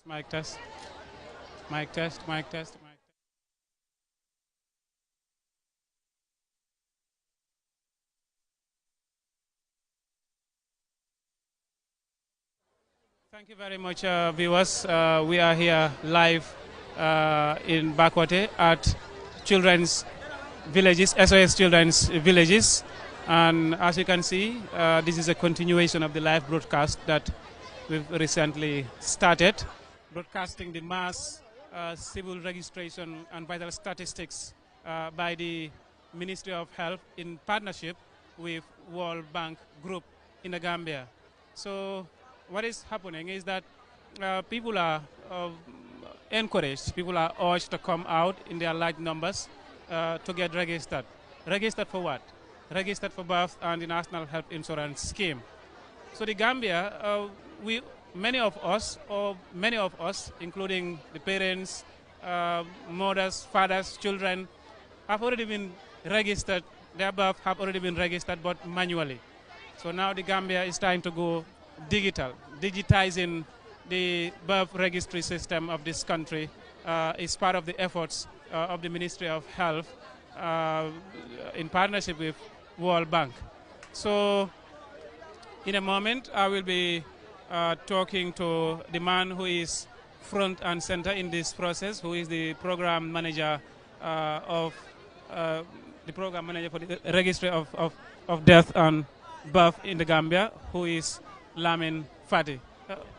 Mic test. Mic test. Mic test. Mic. Thank you very much, viewers. We are here live in Bakoteh at Children's Villages, S.O.S. Children's Villages. And as you can see, this is a continuation of the live broadcast that we've recently started, broadcasting the mass civil registration and vital statistics by the Ministry of Health in partnership with World Bank Group in the Gambia. So what is happening is that people are encouraged, people are urged to come out in their large numbers to get registered. Registered for what? Registered for birth and the National Health Insurance Scheme. So the Gambia, many of us, including the parents, mothers, fathers, children, have already been registered. Their birth have already been registered, but manually. So now the Gambia is trying to go digital. Digitizing the birth registry system of this country is part of the efforts of the Ministry of Health in partnership with World Bank. So in a moment, I will be talking to the man who is front and center in this process, who is the program manager for the registry of death and birth in the Gambia, who is Lamin Fati.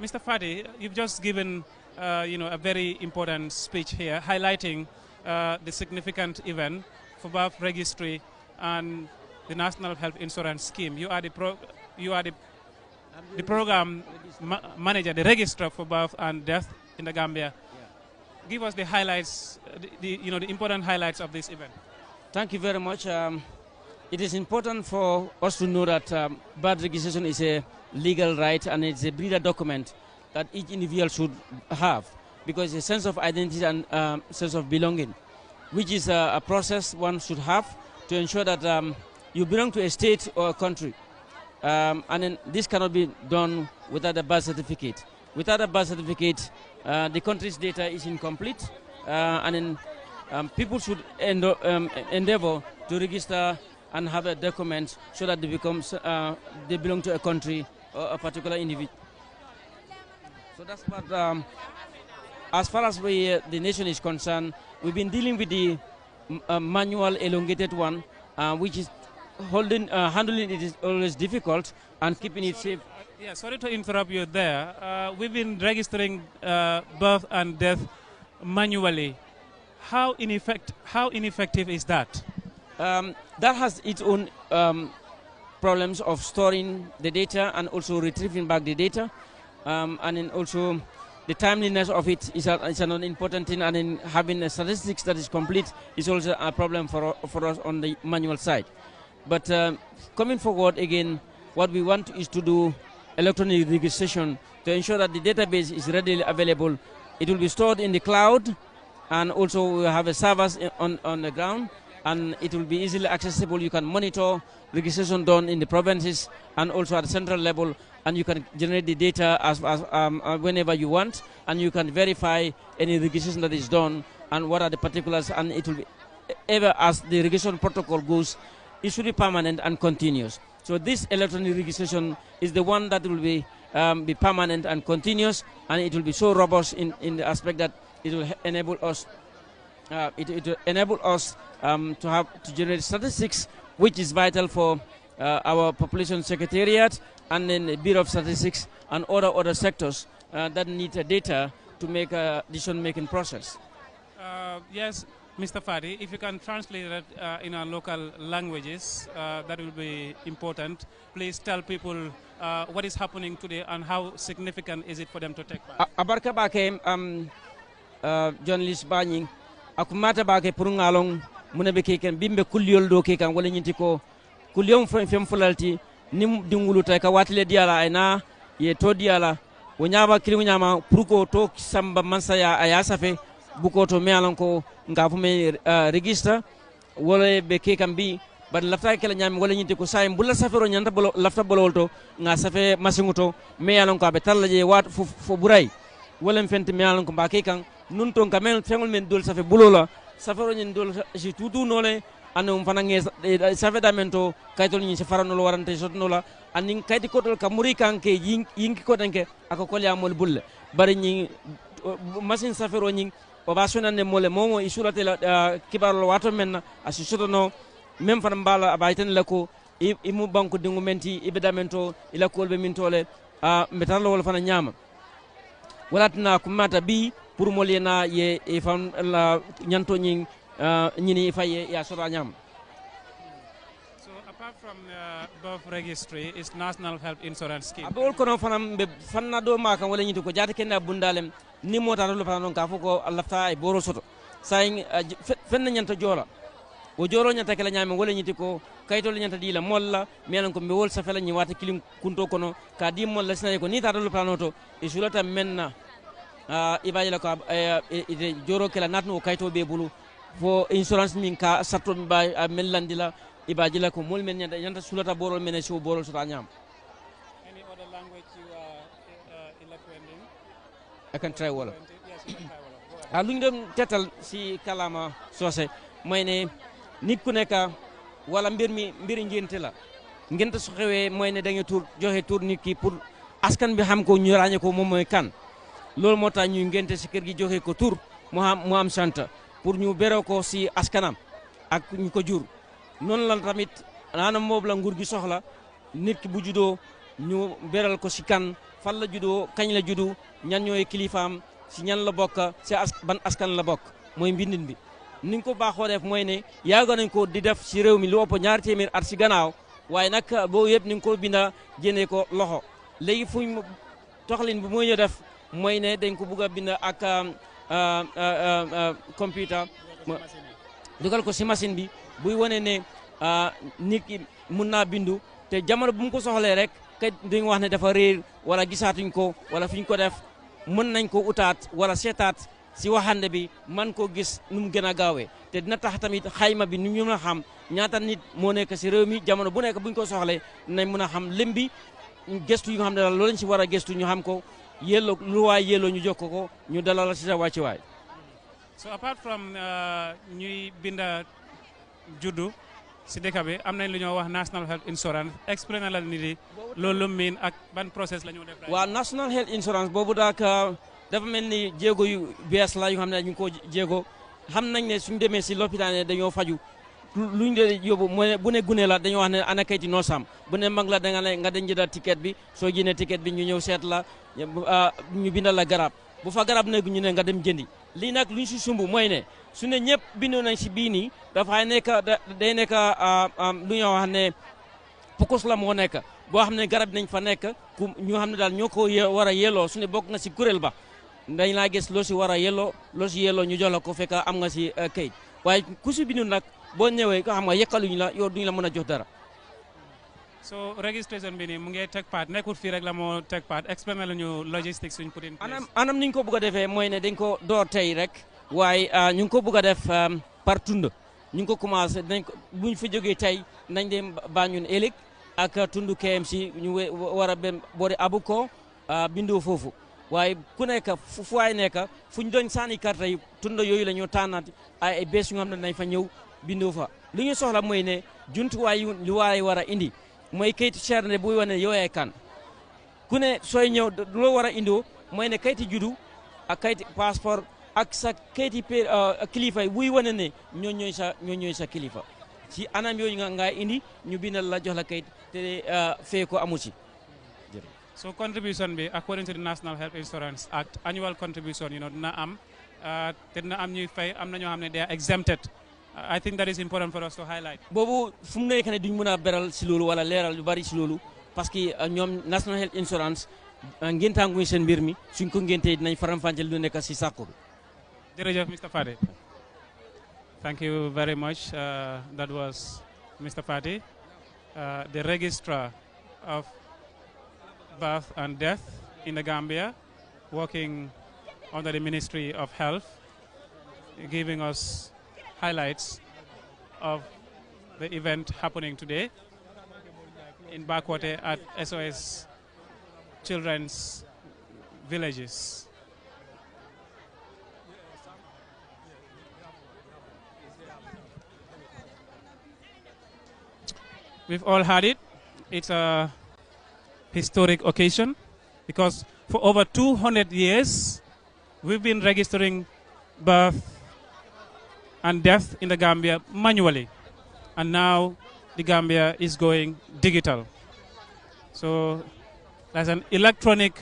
Mr. Fati, you've just given a very important speech here, highlighting the significant event for birth registry and the National Health Insurance Scheme. You are the program manager, the registrar for birth and death in the Gambia. Yeah. Give us the highlights, the important highlights of this event. Thank you very much. It is important for us to know that birth registration is a legal right and it's a breeder document that each individual should have, because it's a sense of identity and sense of belonging, which is a process one should have to ensure that you belong to a state or a country. And then this cannot be done without a birth certificate. Without a birth certificate, the country's data is incomplete, and then people should endeavor to register and have a document so that they belong to a country or a particular individual. So that's what, as far as the nation is concerned, we've been dealing with the manual elongated one, which is handling it is always difficult, and keeping it safe. Yeah, sorry to interrupt you there. We've been registering birth and death manually. How ineffective is that? That has its own problems of storing the data and also retrieving back the data, and then also the timeliness of it is an important thing, and then having a statistics that is complete is also a problem for us on the manual side. But coming forward again, what we want is to do electronic registration to ensure that the database is readily available. It will be stored in the cloud, and also we will have a servers on the ground, and it will be easily accessible. You can monitor registration done in the provinces and also at the central level, and you can generate the data whenever you want, and you can verify any registration that is done and what are the particulars, and it will be ever as the registration protocol goes. It should be permanent and continuous. So this electronic registration is the one that will be permanent and continuous, and it will be so robust in the aspect that it will enable us to generate statistics, which is vital for our population secretariat and then the Bureau of Statistics and other sectors that need data to make a decision-making process. Yes. Mr. Fadi, if you can translate that in our local languages, that will be important. Please tell people what is happening today and how significant is it for them to take part. Abarka bake journalist banying akumata bake purungalong munabe keken bimbe kulyol do kekan wala nyinti ko kulyom fem fulalti nim dingulu tay ka watile diala ayna ye to diala wonyaba kilimu nyama pruko to samba mansaya ayasafe bukoto mealan ko ngafume register wala be kekan bi bad lafta kala nyami wala nyinti ko say bulla safero nyanta bolo lafta bololto nga safe masinguto mealan ko be tallaje wat fo buray wolem fente mi alan ko ba ke kan nun ton kamel fengol men dol safe bulola safaro nyin dol ji tutu nole anum fanange safe damento kaytol nyin se farano lo warante sotnola anin kayti kotol ka muri kanke yinki kotanke aka kolya mol bulle bari nyin machine safero nyin o ba sonande mole momo isulate la kibaro wato men asi sotono même fana mbala abayten lako imu banko dingu menti ibedamento ila kolbe min tole metalo wala fana nyama walatna kumata bi pour molena ye e fam la nyanto nyin nyini faye ya sota nyam. So apart from birth registry is national health insurance scheme abol kono fanam be fanna do maka wala nyito ko jata kenna bundalem ni mota do fana non ka fuko lafta ay boro soto say fenna nyanta jola o joro nyanta kala nyame wala nyiti ko kaytol nyanta dila molla menan ko be wol safela nyi wata kilim kunto kono ka di molla sina ko ni ta do planoto e sulata menna ibaji la ko ide joro kala natno kayto be bulu fo insurance min ka satto mi bay mellandila ibaji la ko mol men nyanta sulata borol men so borol so nyam. Any other language you are eloquent in? I can try wala. Yes, you can try wala. Luñ dem tetal si kalama sosé moy ne nit ku nekk wala mbiri ngénte la ngénte su xewee mooy ne da nga tur joxe tur nit ki pour askan bi xam ko ñu ràññee ko moom mooy kan loolu moo tax ñuy ngénte si kër gi joxe ko tur mu am sant pour ñu beroo ko si askanam ak ñu ko jur noonu la tamit naanam moobu la nguur gi soxla nit ki bu judoo ñu beral ko si kan fan la judoo kañ la judu ñan ñooy kilifaam si ñan la bokk si ban askan la bokk mooy mbindin bi niñ ko baaxoo def mooy ne yaago nañ ko di def si réew mi lu ëpp ñaari téeméer at si gannaaw waaye nag boo yëpp ni nga ko binda génne ko loxo léegi fuñ toxalin bi mooy ñu def mooy ne dañ ko bugg a binda ak computer dugal ko si machine bi buy wane ne nit ki mun naa bindu te jamono bu mu ko soxlee rek kay duñ wax ne dafa réer wala gisaatuñ ko wala fi ñu ko def mën nañ ko utaat wala seetaat si waxande bi man ko gis nu mu gën a gaawee te dina tax tamit xayma bi nu ñu mën a xam ñaata nit moo nekk si réew mi jamono bu nekk buñ ko soxlee nañ mën a xam lim bi gëstu yu nga xam ne daal loolu lañ si war a gëstu ñu xam ko yelloo lu waay yelloo ñu jokko ko ñu dalal la si sa wàcci waay. So apart from ñuy binda juddu si dëkk bi am nañ lu ñoo wax national health insurance explain la nit yi loolu lu miin ak ban process la ñu def. waaw national health insurance boobu daaka dafa mel ni jéego yu bees la yu xam ne ñu ngi ko jéego xam nañ ne suñu demee si lopitaan yi dañoo faju luñ de yóbbu mooy bu ne gune la dañoo wax ne ana kayiti noo sam bu ne mag la da nga dem jëndal ticket bi soo jëndee ticket bi ñu ñëw seet la ñu bindal la garab bu fa garab nekk ñu ne nga dem jëndi lii nag luñ si sumb mooy ne su ne ñëpp bindoo nañ si bii nii dafay nekk day nekk lu ñoo wax ne pokos la moo nekk boo xam ne garab nañ fa nekk ku ñu xam ne daal ñoo ko war a yelloo su ne bokk nga si kuréel ba dañ laa gis loo si war a yelloo loo si yelloo ñu jox la ko fekk am nga si kayit waaye ku si bindu nag boo ñëwee ko xam nga yekkaluñ la yow duñ la mën a jox dara. so registration bi nii mu ngi teg part nekkul fii rek la moo teg part explain la ñu logistics suñ put in place. anam ni ñu ko bëgg a defee mooy ne dañ ko door tey rek waaye ñu ngi ko bëgg a def par tund ñu ngi ko commencé dañ ko buñ fa jógee tey nañ dem Banjul ëllëg ak tund KMC ñu war a dem boori Abuko bindoo foofu. waaye ku nekk fu waay nekk fu ñu doon sànni carte yi tund yooyu la ñu tànnaat ay bés yu nga xam ne nañ fa ñëw bindoo fa lu ñu soxla mooy ne jumtuwaay yu lu waay war a indi mooy kayitu cher ne buy wane yow yaay kan ku ne sooy ñëw loo war a indoo mooy ne kayiti juddu ak kayiti passeport ak sa kayiti kilifa yi buy wane ne ñoo ñooy sa kilifa ci anam yooyu nga indi ñu bindal la jox la kayit te fee ko amu ci. So contribution be according to the National Health Insurance Act, annual contribution, dina am ñuy fay am na ñoo xam ne they are exempted. I think that is important for us to highlight. boobu fu mu nekk ne duñ mën a beral si loolu wala leeral lu bari si loolu parce que ñoom National Health Insurance ngéntaanguñ seen mbir mi suñ ko ngéntee dinañ faram-fàcceel lu nekk si sàkku bi. Jërëjëf Mr. Fati. Thank you very much. That was Mr. Fati, the registrar of birth and death in the Gambia, working under the Ministry of Health, giving us highlights of the event happening today in Bakoteh at S.O.S. Children's Villages. We've all had it. It's a historic occasion because for over 200 years, we've been registering birth and death in the Gambia manually. And now the Gambia is going digital. So there's an electronic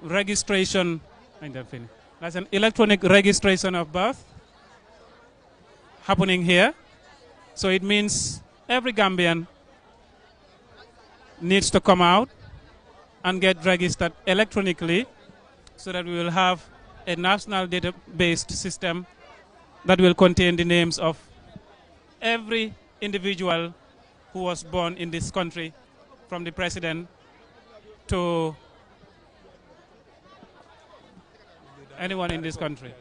registration. There's an electronic registration of birth happening here. So it means every Gambian needs to come out and get registered electronically so that we will have a national database system that will contain the names of every individual who was born in this country, from the president to anyone in this country.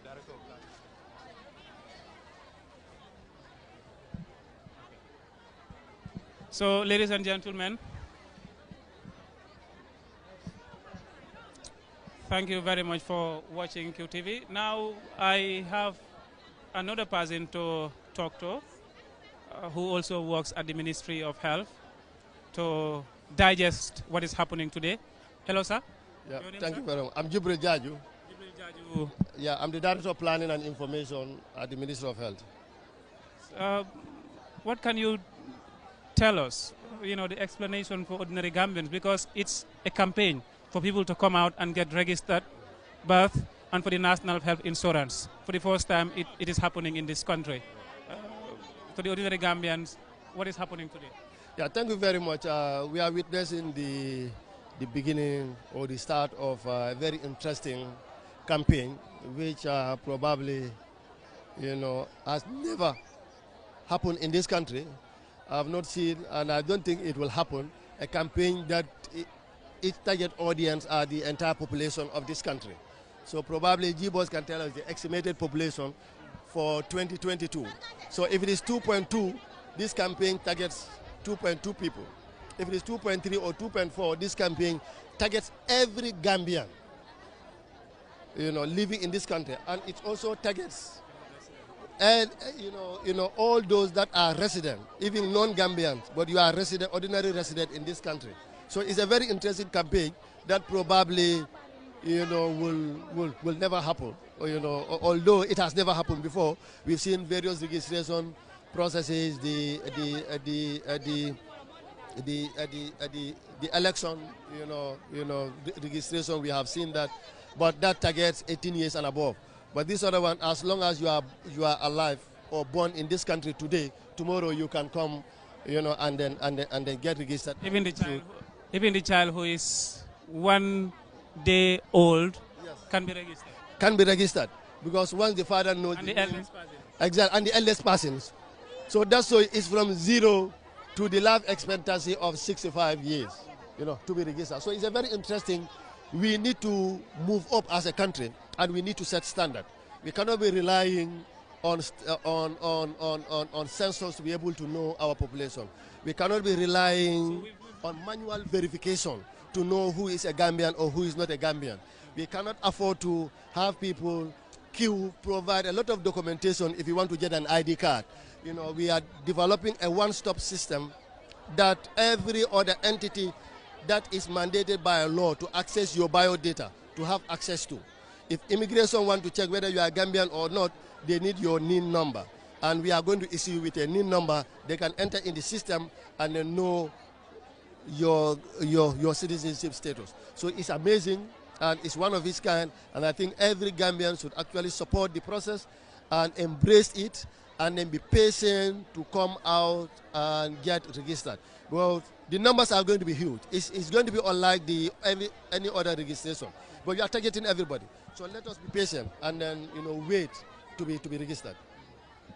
So, ladies and gentlemen, thank you very much for watching QTV. Now I have another person to talk to who also works at the Ministry of Health to digest what is happening today. Hello, sir. Yeah, thank you very much. I'm Jibril Jaju. Yeah, I'm the Director of Planning and Information at the Ministry of Health. What can you tell us, the explanation for ordinary Gambians, because it's a campaign for people to come out and get registered birth and for the national health insurance. For the first time, it is happening in this country. For the ordinary Gambians, what is happening today? Yeah, thank you very much. We are witnessing the beginning or the start of a very interesting campaign, which probably, has never happened in this country. I have not seen, and I don't think it will happen, a campaign that its target audience are the entire population of this country. So probably G-Boss can tell us the estimated population for 2022. So if it is 2.2, this campaign targets 2.2 people. If it is 2.3 or 2.4, this campaign targets every Gambian, living in this country, and it also targets, and all those that are resident, even non-Gambians, but you are resident, ordinary resident in this country. So it's a very interesting campaign that probably, will never happen. Although it has never happened before, we've seen various registration processes, the election, registration. We have seen that, but that targets 18 years and above. But this other one, as long as you are alive or born in this country today, tomorrow you can come, and then get registered. Even the child who is 1 day old, yes, can be registered. Can be registered, because once the father knows. And the eldest person. Exactly, and the eldest persons. So that's why it's from 0 to the life expectancy of 65 years, to be registered. So it's a very interesting. We need to move up as a country, and we need to set standard. We cannot be relying on census to be able to know our population. We cannot be relying on manual verification to know who is a Gambian or who is not a Gambian. We cannot afford to have people queue, provide a lot of documentation if you want to get an ID card. We are developing a one-stop system that every other entity that is mandated by a law to access your biodata to have access to. If immigration want to check whether you are Gambian or not, they need your NIN number. And we are going to issue you with a NIN number. They can enter in the system and then know your citizenship status. So it's amazing, and it's one of its kind, and I think every Gambian should actually support the process and embrace it, and then be patient to come out and get registered. Well, the numbers are going to be huge. It's going to be unlike any other registration, but we are targeting everybody. So let us be patient and then wait to be registered.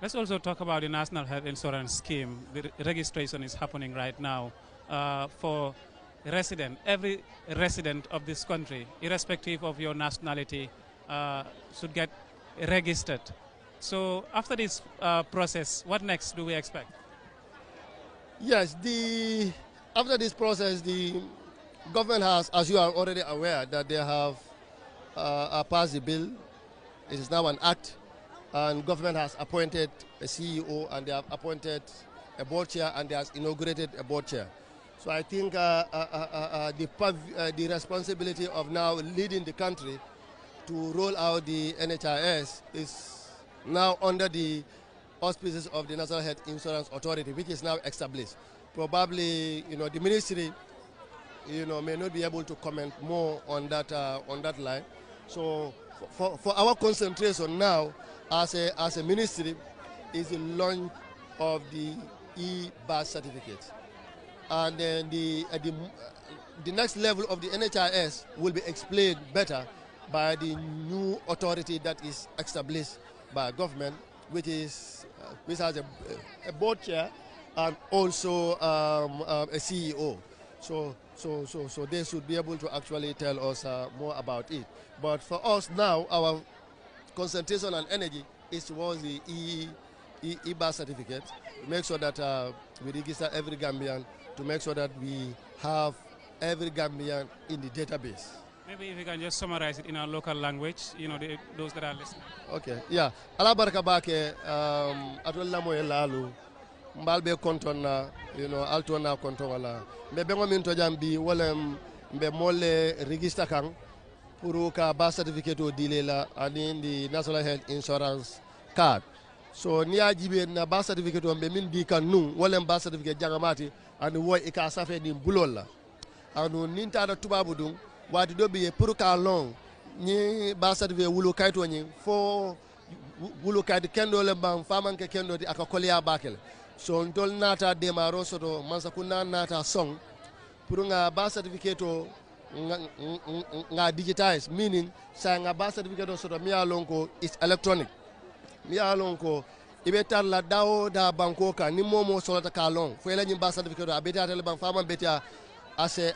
Let's also talk about the National Health Insurance Scheme. The registration is happening right now for every resident of this country, irrespective of your nationality, should get registered. So after this process, what next do we expect? Yes, after this process, the government has, as you are already aware, that they have passed the bill. It is now an act, and government has appointed a CEO, and they have appointed a board chair and they has inaugurated a board chair. So I think the responsibility of now leading the country to roll out the NHIS is now under the auspices of the National Health Insurance Authority, which is now established. Probably, the ministry, may not be able to comment more on that line. So for our concentration now as a ministry is the launch of the e-birth certificate. And then the next level of the NHIS will be explained better by the new authority that is established by government, which has a board chair and also a CEO. So they should be able to actually tell us more about it. But for us now, our concentration and energy is towards the e-birth certificate to make sure that we register every Gambian, to make sure that we have every Gambian in the database. Maybe if you can just summarize it in our local language, those that are listening. Okay, yeah. Ala baraka bake atolla mo lalu mbalbe konton na alto na konton wala mbe bengo min to jambi wala mbe molle register kan pour ka ba certificate o dilela ani the National Health Insurance card. So ni ajibe na ba certificate o mbe min di kan nu wala ba certificate jangamati ani woy e ka safe ni bulolla anu ninta da tubabu dum wati dobi pour ka long ni ba certificate wulu kayto ni fo wulu kayto kendo le bam famanke kendo di aka kolya bakele. So ndol nata demaro soto mansa kunna nata song pour nga ba certificate o nga digitize, meaning sa nga ba certificate o soto mi alonko is electronic, mi alonko ibe tarla dawo da banko ka ni momo solata ka long fo la nyi ba certificate a beta tele ban fama beta ase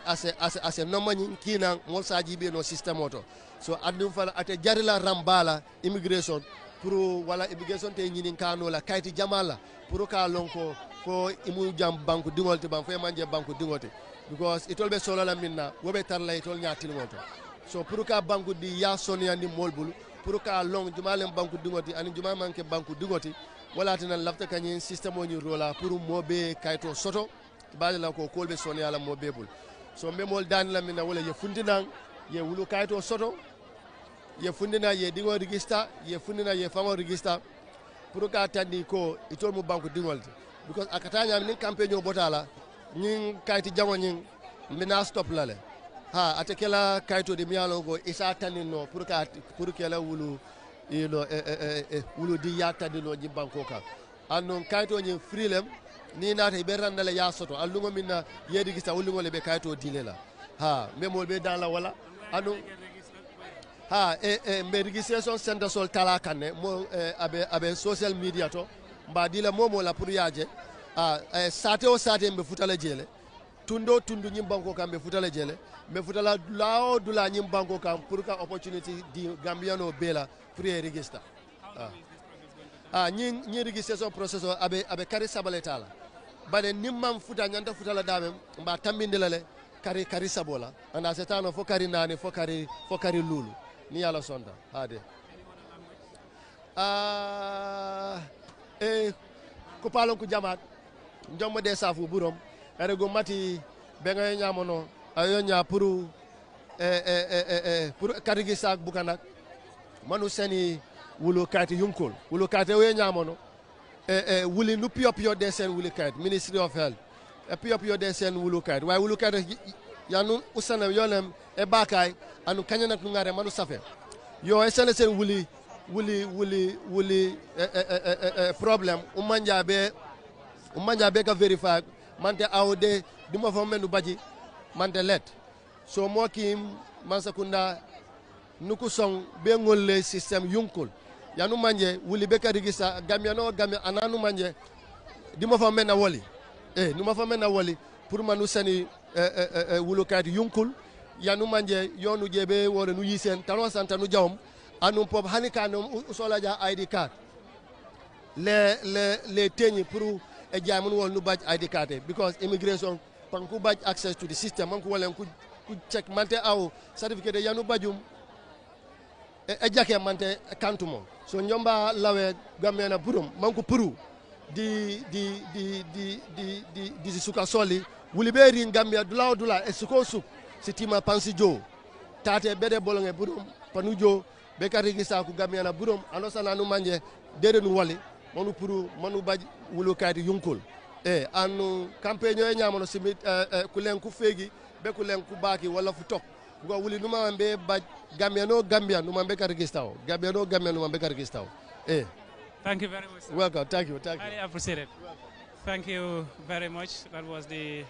nomani kina mo saji be no system auto. So adum fala ate jarila rambala immigration pour wala immigration te nyinin kano la kayti jamala pour ka lonko fo imu jam banku dingolte ban fo manje banku dingote, because itol be solo la minna wobe tarla itol nyatil moto. So pour ka banku di ya sonia ni molbulu pour ka long jumalem banku dingote ani juma manke banku dingote wala tan lafta kanyin system o ni rola pour mobe kayto soto baade la ko kolbe sonia la mobe bul. So memol dan la minna wala ye fundinan ye wulu kayto soto ye fundina ye dingo register ye fundina ye fango register pour ka tandi ko itol mu banku dingolde, because akatanya ni campagne o botala nyin kayti jango nyin mina stop lale ha atekela kayto de mialo go isa tanino pour kela wulu wulu di ya tandino ji banko ka anon kayto nyin freelem ni nata be randale ya soto allungo minna ye register wulungo le be kayto dilela ha memol be dans la wala anon ha mbe registration center sol tala kanne mo abe social media to mba dila momo la pour yaje sate o sate mbe futala jele tundu nyim banko kam mbe futala jele mbe futala lao dula nyim banko kam pour ka opportunity di gambiano bela pour register nyi registration process abe kari sabale tala bale nimman futa nyanta futala dame mba tambindela le kari sabola anda setano fo kari nani fo kari lulu ni yala sonda hade ko palon ko jamaat njommo de safu burom erego mati be ngay nyamono ayo nya pour karigi sak bukanak manu seni wulo kati yunkol wulo kati we nyamono wuli nu pio de sen wuli kati Ministry of Health pio de sen wulo kati way wulo kati yanu usana yolem e bakay anu kanyana ku ngare manu safe yo esene sen wuli problem umanja be ka verify mante awde duma fa menu baji mante let so mo kim mansakunda nuku song be ngolle system yunkul yanu manje wuli be ka register gamiano ananu manje dima fa mena woli numa fa mena woli pour manu sani wulukati yunkul yanu manje yonu jebe wore nu yisen tano santa nu jawm anu pop hanika no usola ja ID card le teñi pour e jamun wol nu badge ID card because immigration panku badge access to the system manku walen ku check mante aw certificate yanu bajum e jake mante kantumo so nyomba lawe gamena burum manku puru di suka soli wuli be rin Gambia dula e suko suk sitima pansi jo tate bede bolonge burum panujo be ka regista ku Gambia na burum anosa nanu manje dede nu wali monu puru manu baj wulu kaydi yunkul anu campagne e nyamono simi kulen ku fegi be kulen ku baki wala fu tok go wuli numa be baj Gambia numa be ka regista o Gambia numa be ka regista o Thank you very much, sir. Welcome. Thank you. I appreciate it. Thank you very much. That was the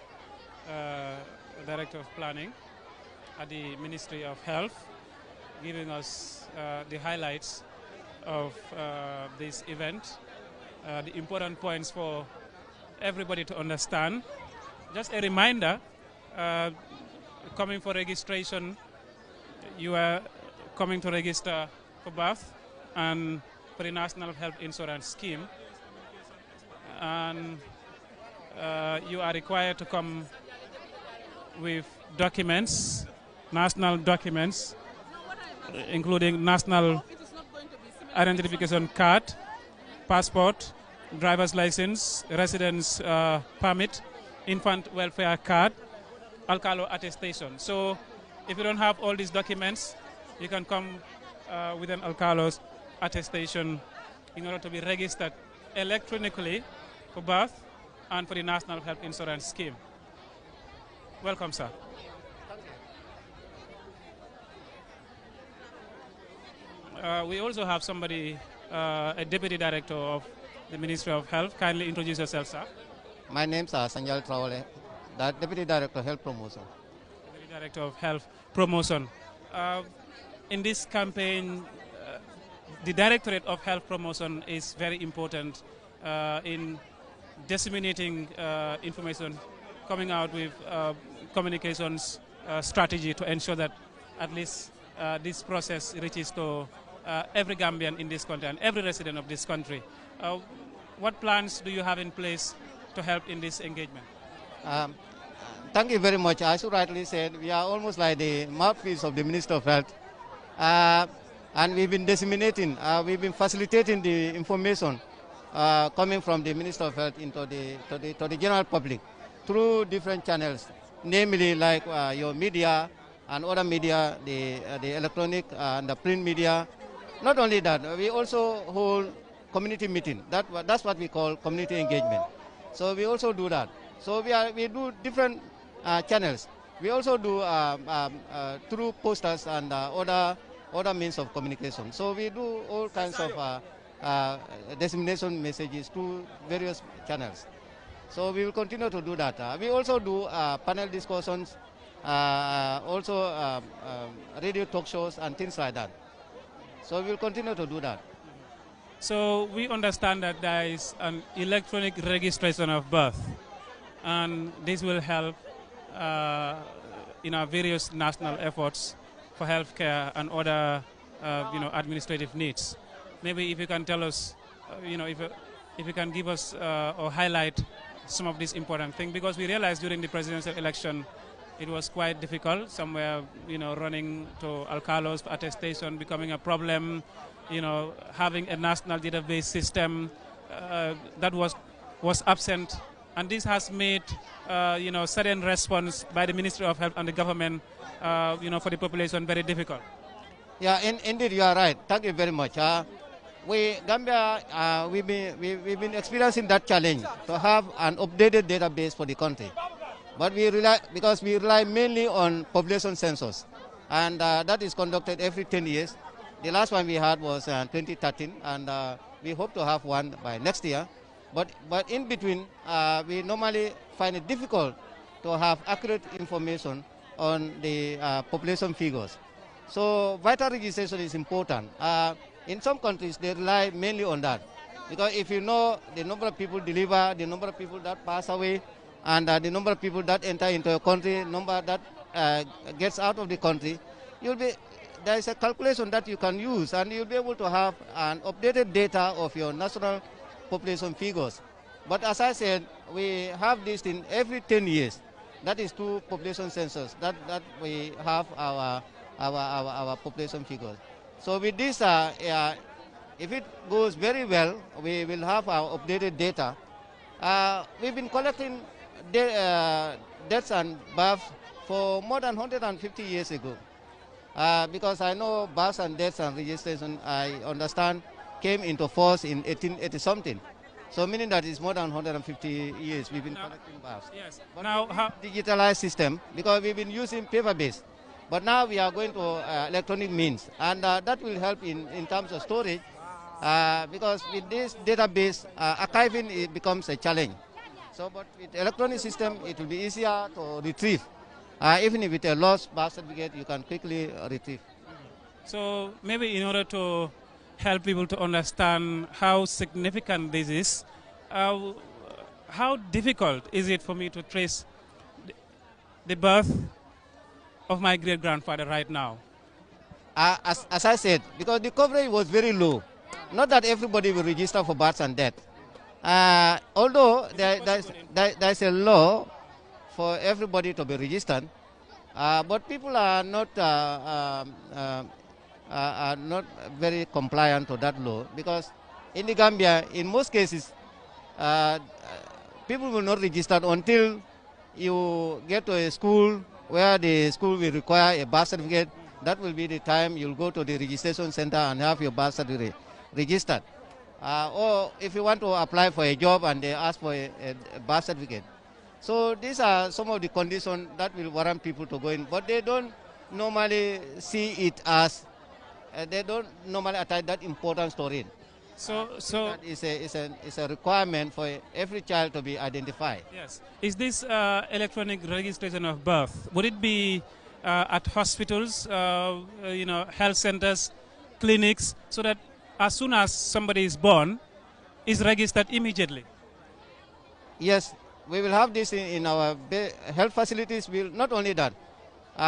Director of Planning at the Ministry of Health, giving us the highlights of this event, the important points for everybody to understand. Just a reminder, coming for registration, you are coming to register for birth and for the National Health Insurance Scheme, and you are required to come with documents, national documents, including national identification card, passport, driver's license, residence permit, infant welfare card, alkalo attestation. So if you don't have all these documents, you can come with an alkalo's attestation in order to be registered electronically for birth and for the National Health Insurance Scheme. Welcome, sir. We also have somebody, a Deputy Director of the Ministry of Health. Kindly introduce yourself, sir. My name is Sanjal Traore, the Deputy Director of Health Promotion. Deputy Director of Health Promotion. In this campaign, the Directorate of Health Promotion is very important in disseminating information, coming out with communications strategy to ensure that at least this process reaches to every Gambian in this country and every resident of this country. What plans do you have in place to help in this engagement? Thank you very much. As you rightly said, we are almost like the mouthpiece of the Minister of Health. And we've been disseminating, we've been facilitating the information coming from the Minister of Health into the general public through different channels, namely like your media and other media, the electronic and the print media. Not only that, we also hold community meeting. That's what we call community engagement. So we also do that. So we do different channels. We also do through posters and other means of communication. So we do all kinds of dissemination messages through various channels. So we will continue to do that. We also do panel discussions, also radio talk shows and things like that. So we will continue to do that. So we understand that there is an electronic registration of birth, and this will help in our various national efforts for healthcare and other, administrative needs. Maybe if you can tell us, if you can give us or highlight some of these important things, because we realized during the presidential election it was quite difficult. Somewhere, running to alcalos for attestation becoming a problem. Having a national database system that was absent, and this has made certain response by the Ministry of Health and the government, for the population very difficult. Yeah, indeed, you are right. Thank you very much. Gambia, we've been experiencing that challenge to have an updated database for the country, but because we rely mainly on population census, and that is conducted every 10 years. The last one we had was 2013, and we hope to have one by next year. But in between, we normally find it difficult to have accurate information on the population figures. So vital registration is important. In some countries, they rely mainly on that, because if you know the number of people deliver, the number of people that pass away, and the number of people that enter into a country, number that gets out of the country, there is a calculation that you can use, and you'll be able to have an updated data of your national population figures. But as I said, we have this in every 10 years. That is through population census that we have our population figures. So with this If it goes very well, we will have our updated data. We've been collecting deaths and births for more than 150 years ago. Because I know births and deaths and registration, I understand, came into force in 1880 something. So meaning that it's more than 150 years we've been collecting births. Yes. But Now, how? digitalized system, because we've been using paper-based. But now we are going to electronic means, and that will help in terms of storage, because with this database, archiving it becomes a challenge. So, but with electronic system, it will be easier to retrieve. Even if it's a lost birth certificate, you can quickly retrieve. So maybe in order to help people to understand how significant this is, how difficult is it for me to trace the birth of my great-grandfather right now? As I said, because the coverage was very low. Not that everybody will register for births and death. Although there's a law for everybody to be registered, but people are not very compliant to that law, because in the Gambia, in most cases, people will not register until you get to a school where the school will require a birth certificate. That will be the time you'll go to the registration center and have your birth certificate registered. Or if you want to apply for a job and they ask for a birth certificate. So these are some of the conditions that will warrant people to go in, but they don't normally see it as, they don't normally attach that importance to it. So that is a requirement for every child to be identified. yes, is this electronic registration of birth? Would it be at hospitals, health centers, clinics, so that as soon as somebody is born, is registered immediately? Yes, we will have this in our health facilities. Not only that,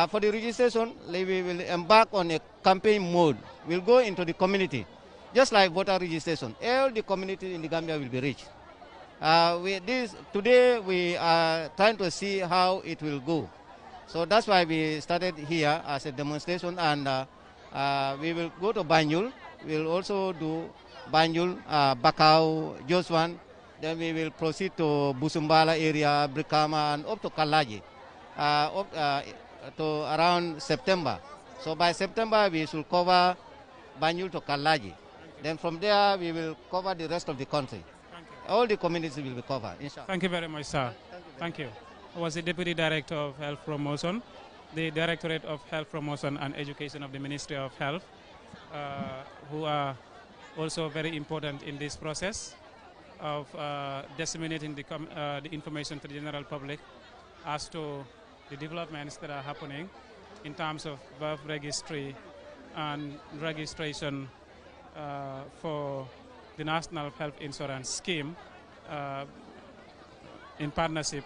for the registration, we will embark on a campaign mode. We'll go into the community, just like voter registration. All the community in the Gambia will be reached. Today we are trying to see how it will go. So that's why we started here as a demonstration, and we will go to Banjul. We'll also do Banjul, Bakau, Joswan. Then we will proceed to Busumbala area, Brikama, and up to Kalaji, to around September. So by September, we should cover Banjul to Kalaji. Then from there, we will cover the rest of the country. All the communities will be covered, inshallah. Thank you very much, sir. Thank you. I was the Deputy Director of Health Promotion, the Directorate of Health Promotion and Education of the Ministry of Health, who are also very important in this process of disseminating the information to the general public as to the developments that are happening in terms of birth registry and registration for the National Health Insurance Scheme in partnership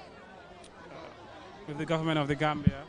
with the government of the Gambia.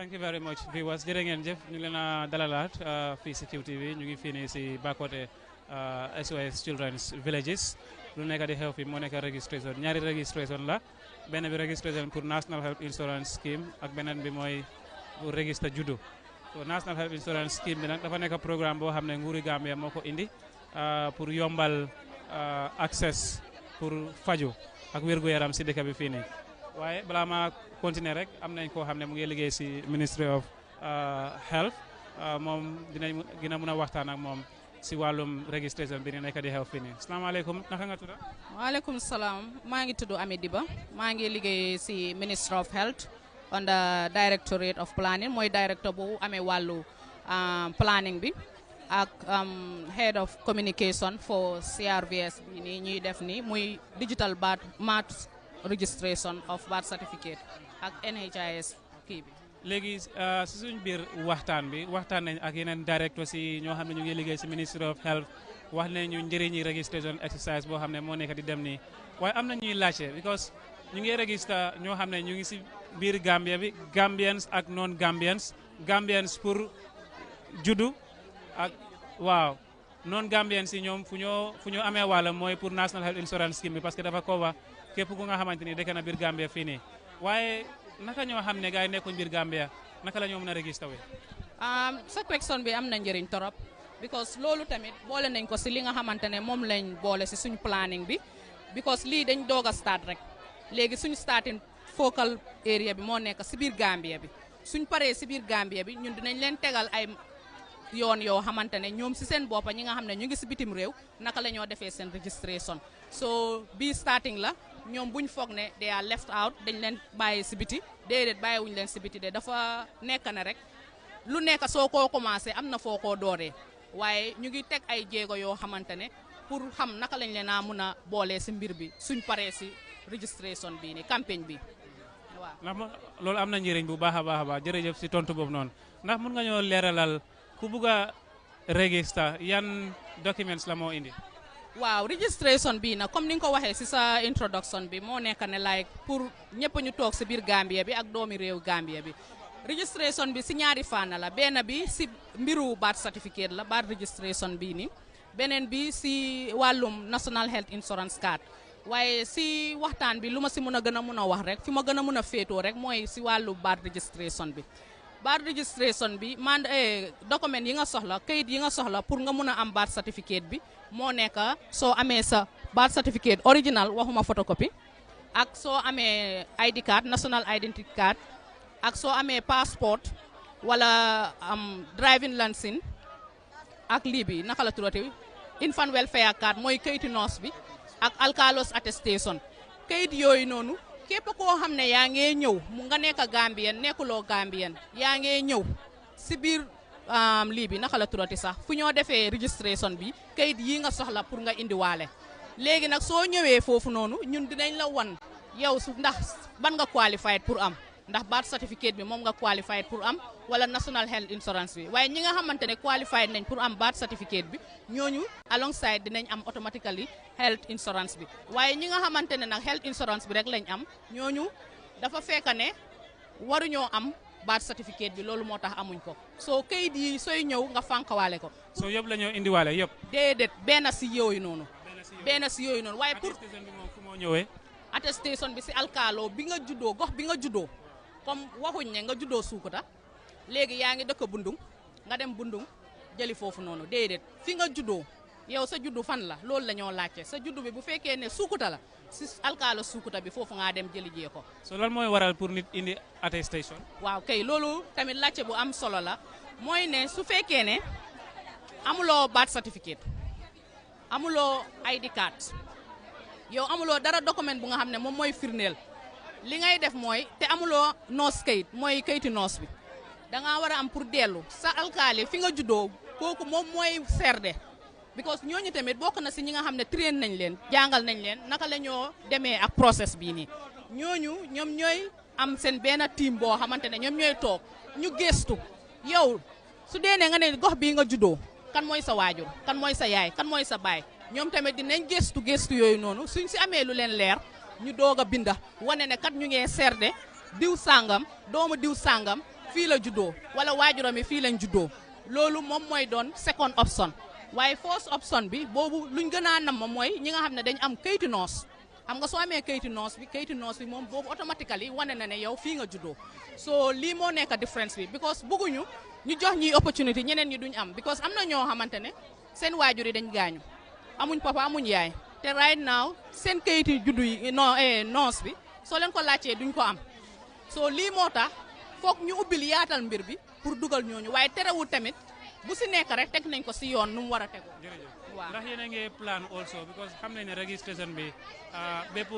Thank you very much viewers jërë ngeen jëf ñu leen a dalalaat fii si QTV ñu ngi fii nii si Bakoteh S.O.S Children's Villages lu nekk di xew fi moo nekk registration ñaari registration la benn bi registration pour National Health Insurance Scheme ak beneen bi mooy pour register juddu so National Health Insurance Scheme bi nag dafa nekk programme boo xam ne nguuri Gambia moo ko indi pour yombal access pour faju ak wér-gu-yaram si dëkk bi fii nii waaye balaa ma continuer rek am nañ koo xam ne mu ngi liggéey si Ministry of Health moom dinañ gën a mën a waxtaan ak moom si wàllum registration bi ni nekk di xew fii nii asalaamaaleykum naka nga tudd. waaleykum salaam maa ngi tudd Ami Diba maa ngi liggéey si Ministry of Health on the Directorate of Planning mooy directeur bu amee wàllu planning bi ak head of communication for CRVS bi nii ñuy def nii muy digital birth registration of birth certificate ak NHIS kii bi. léegi si suñ biir waxtaan nañ ak yeneen directeur si ñoo xam ne ñu ngi liggéey si Ministry of Health wax nañu njëriñi registration exercise boo xam ne moo nekk di dem nii waaye am na ñuy laajte because ñu ngi register ñoo xam ne ñu ngi si biir Gambia bi Gambians ak non Gambians Gambians pour juddu ak waaw non Gambians yi ñoom fu ñoo amee wàlla mooy pour National Health Insurance Scheme bi parce que dafa cover képp ku nga xamante ni dëkk na biir Gambia fii nii waaye naka ñoo xam ne gars yi nekkuñ biir Gambia naka la ñoo mën a register wee. sa question bi am na njëriñ torop because loolu tamit boole nañ ko si li nga xamante ne moom lañ boole si suñu planning bi because lii dañ doog a start rek léegi suñu starting focal area bi moo nekk si biir Gambia bi suñ paree si biir Gambia bi ñun dinañ leen tegal ay yoon yoo xamante ne ñoom si seen boppa ñi nga xam ne ñu ngi si bitim réew naka la ñoo defee seen registration so bii starting la ñoom buñ foog ne they are left out dañ leen bàyyi si biti déedéet bàyyiwuñ leen si biti de dafa nekk ne rek lu nekk soo koo commencé am na foo koo dooree waaye ñu ngi teg ay jéego yoo xamante ne pour xam naka lañ leen a mun a boolee si mbir bi suñ paree si registration bii ni campagne bi waaw. ndax loolu am na njëriñ bu baax a baax jërëjëf si tontu boobu noonu ndax mun nga ñoo leeralal ku bugg a register yan documents la moo indi. waaw registration bii nag comme ni nga ko waxee si sa introduction bi moo nekk ne like pour ñëpp ñu toog si biir Gambia bi ak doomi réew Gambia bi registration bi si ñaari fànn la benn bi si mbiru birth certificate la birth registration bii ni beneen bi si wàllum National Health Insurance Card waaye si waxtaan bi lu ma si mën a gën a mën a wax rek fi ma gën a mën a féetoo rek mooy si wàllu birth registration bi birth registration bi document yi nga soxla kayit yi nga soxla pour nga mën a am birth certificate bi moo nekk soo amee sa birth certificate original waxuma photocopy ak soo amee ID card national identity card ak soo amee passport wala driving license ak lii bi naka la tuddati infant welfare card mooy kayiti noos bi ak alkalos attestation kayit yooyu noonu képp koo xam ne yaa ngee ñëw mu nga nekk Gambien nekkuloo Gambien yaa ngee ñëw si biir lii bi naka la turati sax fu ñoo defee registration bi kayit yii nga soxla pour nga indiwaale léegi nag soo ñëwee foofu noonu ñun dinañ la wan yow su ndax ban nga qualified pour am ndax birth certificate bi moom nga qualified pour am wala national health insurance bi waaye ñi nga xamante ne qualified nañ pour am birth certificate bi ñooñu alongside dinañ am automatically health insurance bi waaye ñi nga xamante ne nag health insurance bi rek lañ am ñooñu dafa fekk ne waruñoo am birth certificate bi loolu moo tax amuñ ko soo kayit yi sooy ñëw nga fànkawaale ko. soo yëpp la ñoo indiwaale yëpp. déedéet benn si yooyu noonu. waaye pour attestation bi moom fu moo ñëwee. attestation bi si alkaalo bi nga juddoo gox bi nga juddoo comme waxuñ ne nga juddoo Suukuta léegi yaa ngi dëkk Bundung nga dem Bundung jëli foofu noonu déedéet fi nga juddoo yow sa juddu fan la loolu la ñoo laajte sa juddu bi bu fekkee ne Suukuta la si alkaalo Suukuta bi foofu ngaa dem jëli jee ko. so lan mooy waral pour nit indi attestation. waaw kay loolu tamit laajte bu am solo la mooy ne su fekkee ne amuloo birth certificate amuloo ID card yow amuloo dara document bu nga xam ne moom mooy firndeel li ngay def mooy te amuloo noos kayit mooy kayiti noos bi da ngaa war a am pour dellu sa alkaali fi nga juddoo kooku moom mooy serde because ñooñu tamit bokk na si ñi nga xam ne train nañ leen jàngal nañ leen naka la ñoo demee ak process bii nii ñoom ñooy am seen benn team boo xamante ne ñoom ñooy toog ñu gëstu yow su dee ne nga ne gox bii nga juddoo kan mooy sa waajur kan mooy sa yaay kan mooy sa baay ñoom tamit dinañ gëstu yooyu noonu suñ si amee lu leen leer ñu doog a binda wane ne kat ñu ngee serde diw sàngam doomu diw sàngam fii la juddoo wala waajuram yi fii lañ juddoo loolu moom mooy doon second option waaye first option bi boobu luñ gën a nam mooy ñi nga xam ne dañ am kayitu noos xam nga soo amee kayitu noos bi moom boobu automatically wane na ne yow fii nga juddoo so lii moo nekk difference bi because bëgguñu ñu jox ñi opportunity ñeneen ñi duñ am because am na ñoo xamante ne seen waajur yi dañ gaañu amuñ papa amuñ yaay te right now seen kayitu juddu yi noos bi soo leen ko laajtee duñ ko am so lii moo tax foog ñu ubbil yaatal mbir bi pour dugal ñooñu waaye terewul tamit bu si nekk rek teg nañ ko si yoon nu mu war a tegu. waaw ndax yéen a ngi plan also because xam nañ ne registration bi bépp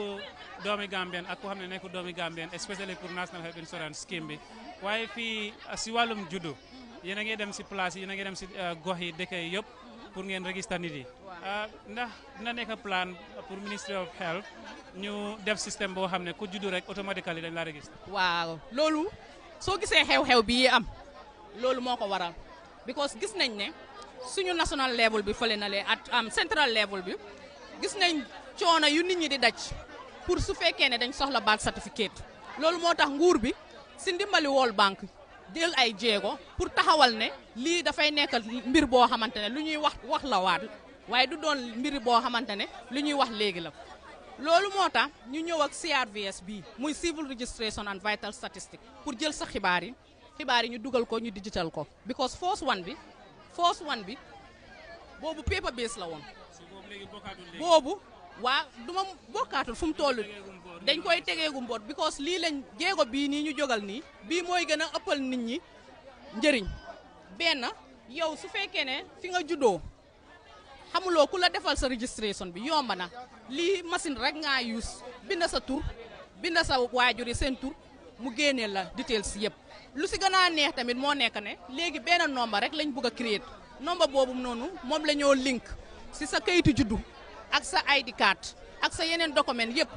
doomi Gambien ak ku xam ne nekku doomi Gambien especially pour National Health Insurance Scheme bi waaye fii si wàllum juddu yéen a ngi dem si place yi yéen a ngi dem si gox yi dëkk yi yëpp pour ngeen register nit yi ndax dina nekk plan pour Ministry of Health ñu def système boo xam ne ku juddu rek automatiquement dañ la register. waaw loolu soo gisee xew-xew bii am loolu moo ko waral because gis nañ ne suñu national level bi fële na lee at central level bi gis nañ coono yu nit ñi di daj pour su fekkee ne dañ soxla birth certificate loolu moo tax nguur bi si ndimbali World Bank jël ay jéego pour taxawal ne lii dafay nekk mbir boo xamante ne lu ñuy wax la waat waaye du doon mbir boo xamante ne lu ñuy wax léegi la loolu moo tax ñu ñëw ak CRVS bii muy Civil Registration and Vital Statistics pour jël sa xibaar yi ñu dugal ko ñu digital ko because first one bi boobu paper base la woon boobu waa duma bokkaatul fu mu toll dañ koy tegeegu mboot because lii lañ jéego bii nii ñu jógal nii bii mooy gën a ëppal nit ñi njëriñ benn yow su fekkee ne fi nga juddoo xamuloo ku la defal sa registration bi yomb na lii machine rek ngaa use binda sa tur binda sa waajur yi seen tur mu génneel la details yëpp lu si gën a neex tamit moo nekk ne léegi benn nombre rek lañ bëgg a créer nombre boobu noonu moom la ñoo link si sa kayitu juddu ak sa ID card ak sa yeneen document yëpp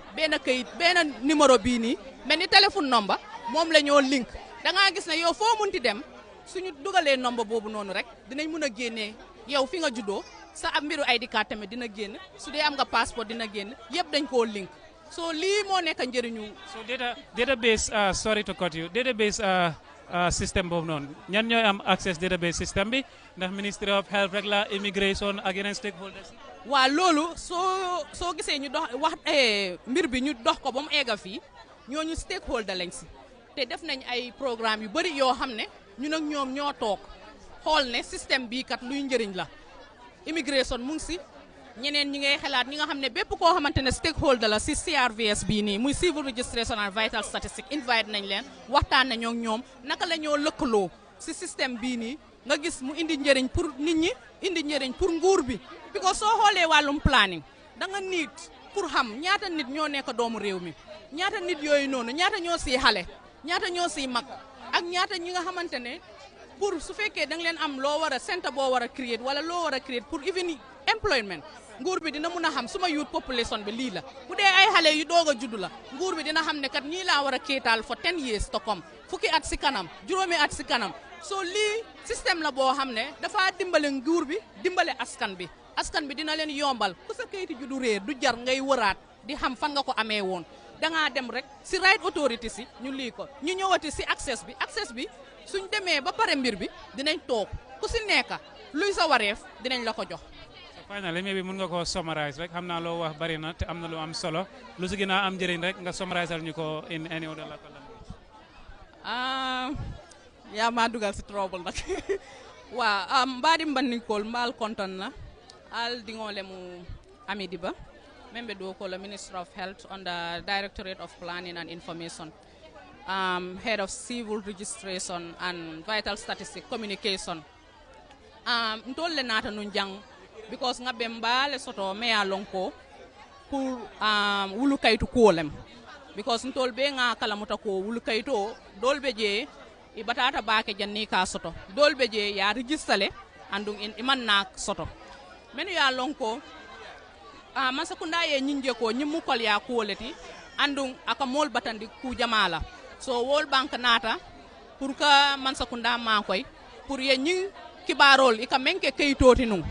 benn numéro bii nii mel ni téléphone number moom la ñoo link da ngaa gis ne yow foo munti dem suñu dugalee nombre boobu noonu rek dinañ mun a génnee yow fi nga juddoo sa ab mbiru ID card tamit dina génn su dee am nga passeport dina génn yëpp dañ koo link so lii moo nekk njëriñu. so database sorry to cut you database système boobu noonu ñan ñooy am access database système bi ndax Ministry of Health rek la immigration ak yeneen stakeholders. waaw loolu soo gisee ñu dox wax mbir bi ñu dox ko ba mu egga fii ñooñu stakeholder lañ si te def nañ ay programme yu bëri yoo xam ne ñun ak ñoom ñoo toog xool ne système bii kat luy njëriñ la immigration mu ngi si ñeneen ñi ngay xalaat ñi nga xam ne bépp koo xamante ne stakeholder la si CRVS bii nii muy Civil Registration and Vital Statistics invite nañ leen waxtaan nañoo ak ñoom naka la ñoo lëkkaloo si système bii nii nga gis mu indi njëriñ pour nit ñi indi njëriñ pour nguur bi because soo xoolee wàllum planning da nga nit pour xam ñaata nit ñoo nekk doomu réew mi ñaata nit yooyu noonu ñaata ñoo siy xale ñaata ñoo siy mag ak ñaata ñi nga xamante ne pour su fekkee da nga leen am loo war a centre boo war a créer wala loo war a créer pour even employment nguur bi dina mun a xam suma youth population bi lii la bu dee ay xale yu doog a juddu la nguur bi dina xam ne kat ñii laa war a kéetaal for 10 years to come fukki at si kanam juróomi at si kanam so lii système la boo xam ne dafa dimbale nguur bi dimbale askan bi dina leen yombal ku sa kayiti juddu réer du jar ngay wëraat di xam fan nga ko amee woon dangaa dem rek si right authority si ñu lii ko ñu ñëwati si access bi suñ demee ba pare mbir bi dinañ toog ku si nekka luy sa wareef dinañ la ko jox. finally maybe mun nga ko summarize rek xam naa loo wax bari na te am na lu am solo lu si gën a am njëriñ rek nga summarize ñu ko in any other local language. yaa maa dugal si trouble nag waa mbaadi mbandikol mbaal konton na al dingole mu amidi ba membe do ko la Minister of Health on the Directorate of Planning and Information, Head of Civil Registration and Vital Statistics Communication. Ntole nata nun jang because nga bembale soto meya lonko pour wulu kaytu kolem because ntol be nga kala muta ko wulu kayto dolbe je i batata baake janni ka soto dolbe je ya registrale andung iman nak soto menu ya lonko man sakunda ye nyinje ko nyimmu kol ya koleti andung aka mol batandi ku jamala so wol bank nata pour ka man sakunda ma koy pour ye nyi kibarol ika menke kaytoti nu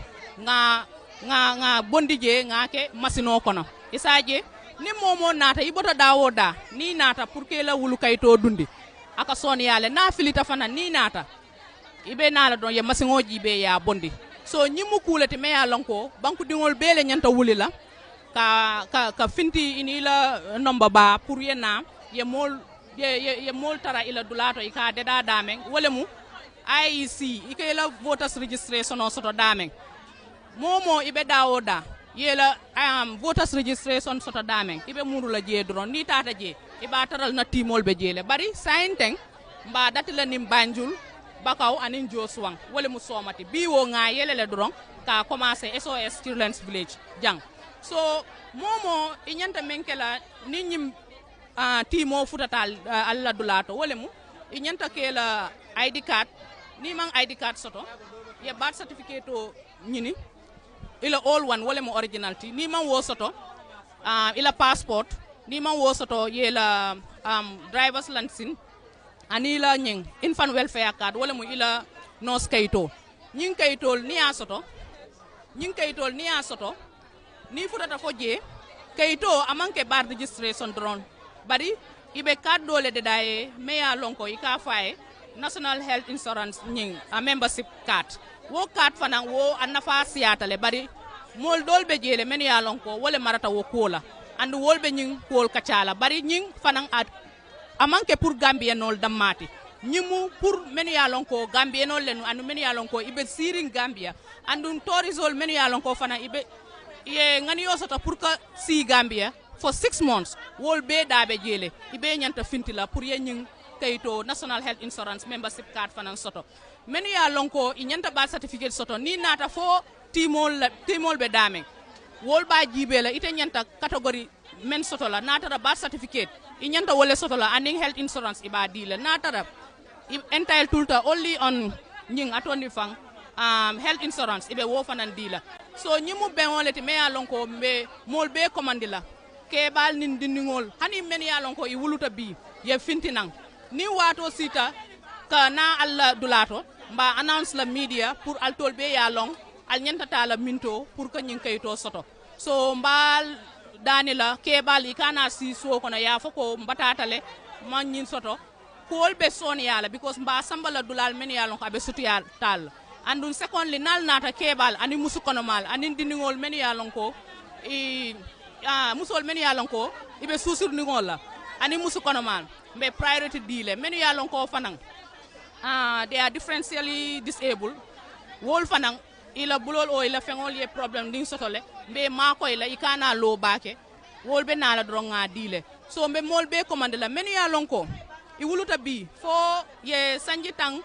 nga bondije nga ke masino kono isaje ni momo nata ibota dawo da ni nata pour ke la wulu kayto dundi aka soni yale na filita fana ni nata ibe nala don ye masingoji be ya bondi so nyimu kulati me ya lonko banku dingol bele nyanta wulila ka finti inila nomba ba pour yena ye mol tara ila dulato ika deda damen wolemu IEC ike la voters registration on soto damen momo ibe dawoda yela voters registration soto damen ibe muru la je dron ni tata je iba taral na timol be jele bari sainteng mba datila nim banjul bakaw anin joswang wala mu somati bi wo nga yelele dron ka commencer S.O.S Children's Village jang so momo inyanta menkela ninyim timo futatal alla dulato wala mu inyanta kela ID card ni mang ID card soto ya birth certificate to nyini ila all one wala mu originality ni mang wo soto ila passport ni mang wo soto yela driver's license anila nying infant welfare card wala mu ila nos kayito nying kayitol ni asoto ni futata fo je kayito amanke bar registration drone bari ibe card dole de daye meya lonko ika faye national health insurance nying a membership card wo card fanan wo annafa siyatale bari mol dolbe jele men ya lonko wala marata wo kola and wolbe nying kol kacala bari nying fanan at amanke pour gambien nol damati nyimu pour men ya lonko gambien nol lenu anu men ya lonko ibe siring gambia andun tourisol men ya lonko fana ibe ye ngani yosata pour ka si gambia for 6 months wol be dabe jele ibe nyanta fintila pour ye nying kayito national health insurance membership card fanan soto men ya lonko i nyanta ba certificate soto ni nata fo timol be dame wol ba jibela ite nyanta category men soto la nata ba certificate i nyanta wole soto la aning health insurance iba dile nata entitled tulta only on nying atondi fang health insurance ibe wo fanan dila so nyimu ben woleti me ya lonko be mol be commandila ke bal nin dindingol hani men ya lonko i wuluta bi ye fintinang ni wato sita ka na alla dulato mba announce la media pour altol be ya long al nyanta tala minto pour ka nyin kayto soto so mbal danila ke bal ikana si so kono ya foko mbatatale man nyin soto kol be son yala because mba sambala dulal men ya long abe sutu ya tal andun secondly nal nata kebal ani musu kono mal ani dindingol men ya long ko musol men ya lon ko ibe susur ni ngola ani musu kono man be priority dile men ya lon ko fanang they are differentially disabled wol fanang ila bulol o ila fengol ye problem ding sotole be mako ila ikana lo bake wol be nala dronga dile so be mol be commande la men ya lon ko I wuluta bi fo ye sanji tang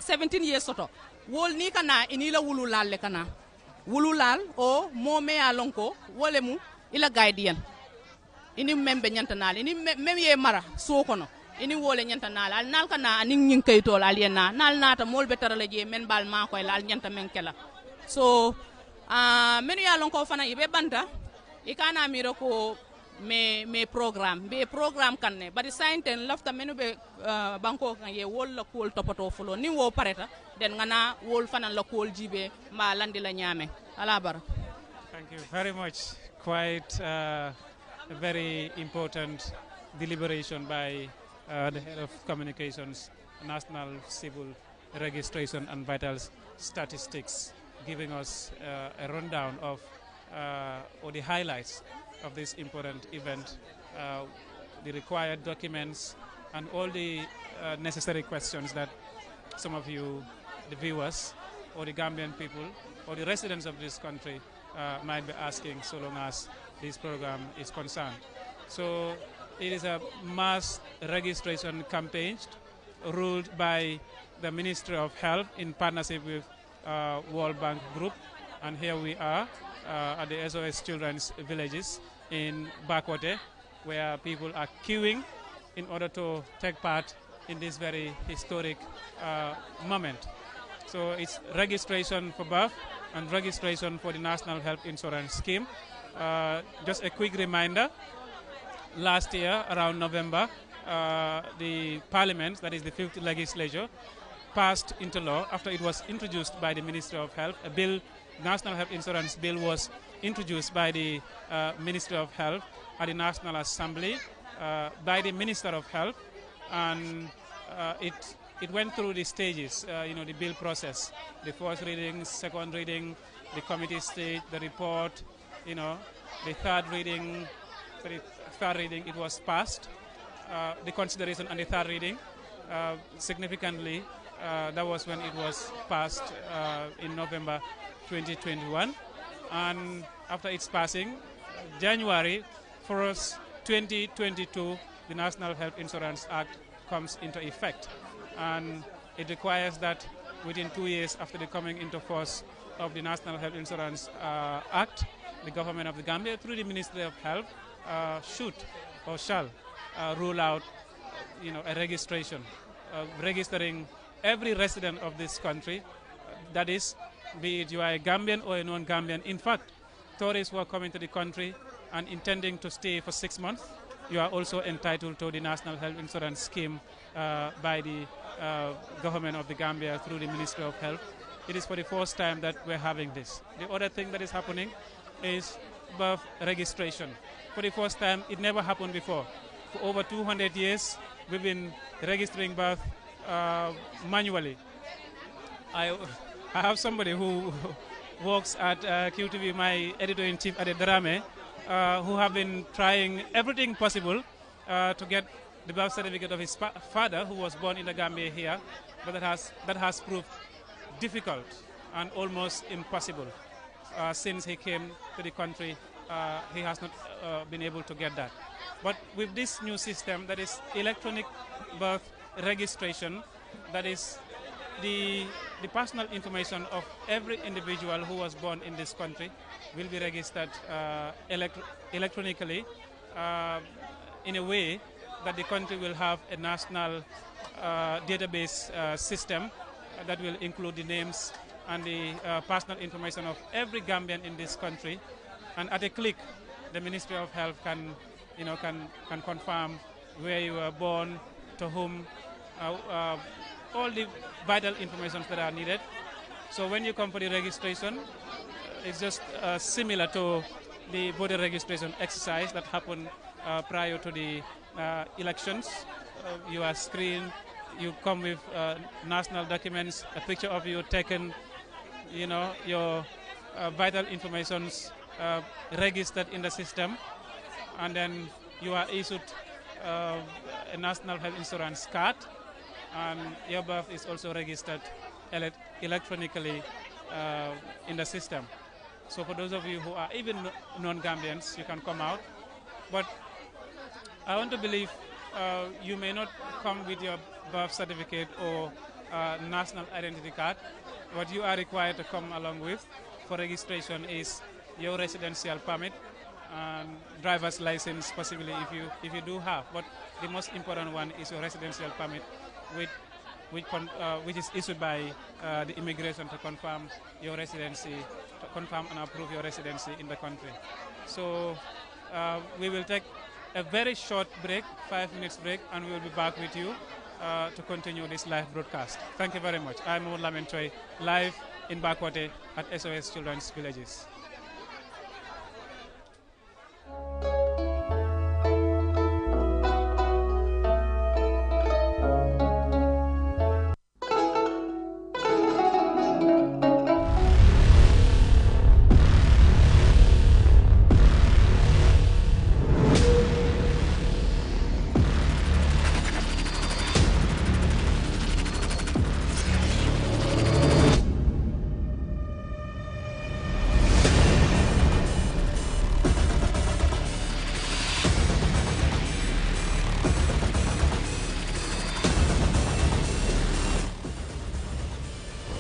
17 years soto wol ni kana inila wululal le kana wululal o mo me ya lon ko wolemu ila guardian ini membe nyanta nal ini mem ye mara so kono ini wole nyanta nal al nal kana ani nyin kaytol al yena nal nata mol be tarale je men bal ma ko al nyanta men kela so men ya lon ko fana ibe banta ikana miro ko me programme be programme kanne bari sainten lafta menu be banko kan ye wol la kol topoto fulo ni wo pareta den ngana wol fana la kol jibe ma landi la nyame ala bar. Thank you very much. Quite a very important deliberation by the head of communications, national civil registration and vital statistics, giving us a rundown of or the highlights of this important event, the required documents and all the necessary questions that some of you, the viewers or the Gambian people or the residents of this country might be asking so long as this program is concerned. So it is a mass registration campaign ruled by the Ministry of Health in partnership with World Bank Group, and here we are at the S.O.S Children's Villages in Bakoteh, where people are queuing in order to take part in this very historic moment. So it's registration for birth and registration for the National Health Insurance Scheme. Just a quick reminder, last year around November, the Parliament, that is the 5th legislature, passed into law after it was introduced by the Ministry of Health. A bill, National Health Insurance Bill, was introduced by the Ministry of Health at the National Assembly by the Minister of Health, and it went through the stages, the bill process, the first reading, second reading, the committee stage, the report, the third reading. For the third reading, it was passed. The consideration and the third reading, significantly, that was when it was passed in November 2021. And after its passing, January 1st, 2022, the National Health Insurance Act comes into effect. And it requires that within 2 years after the coming into force of the National Health Insurance Act, the government of the Gambia, through the Ministry of Health, should or shall rule out, a registration, registering every resident of this country. That is, be it you are a Gambian or a non-Gambian. In fact, tourists who are coming to the country and intending to stay for 6 months, you are also entitled to the National Health Insurance Scheme by the government of the Gambia through the Ministry of Health. It is for the first time that we're having this. The other thing that is happening is birth registration. For the first time, it never happened before. For over 200 years, we've been registering birth manually. I have somebody who works at QTV, my editor-in-chief at Drame, who have been trying everything possible to get the birth certificate of his father, who was born in the Gambia here, but that has proved difficult and almost impossible. Since he came to the country, he has not been able to get that. But with this new system, that is electronic birth registration, that is the personal information of every individual who was born in this country will be registered electronically in a way that the country will have a national database system that will include the names and the personal information of every Gambian in this country. And at a click, the Ministry of Health can confirm where you were born, to whom, all the vital information that are needed. So when you come for the registration, it's just similar to the voter registration exercise that happened prior to the elections. You are screened, you come with national documents, a picture of you taken, your vital informations registered in the system, and then you are issued a national health insurance card, and your birth is also registered electronically in the system. So for those of you who are even non-Gambians, you can come out. But I want to believe you may not come with your birth certificate or national identity card. What you are required to come along with for registration is your residential permit and driver's license, possibly if you do have. But the most important one is your residential permit, which is issued by the immigration to confirm your residency, to confirm and approve your residency in the country. So we will take a very short break, 5 minutes break, and we will be back with you to continue this live broadcast. Thank you very much. I'm Lamin Choi, live in Bakoteh at S.O.S Children's Villages.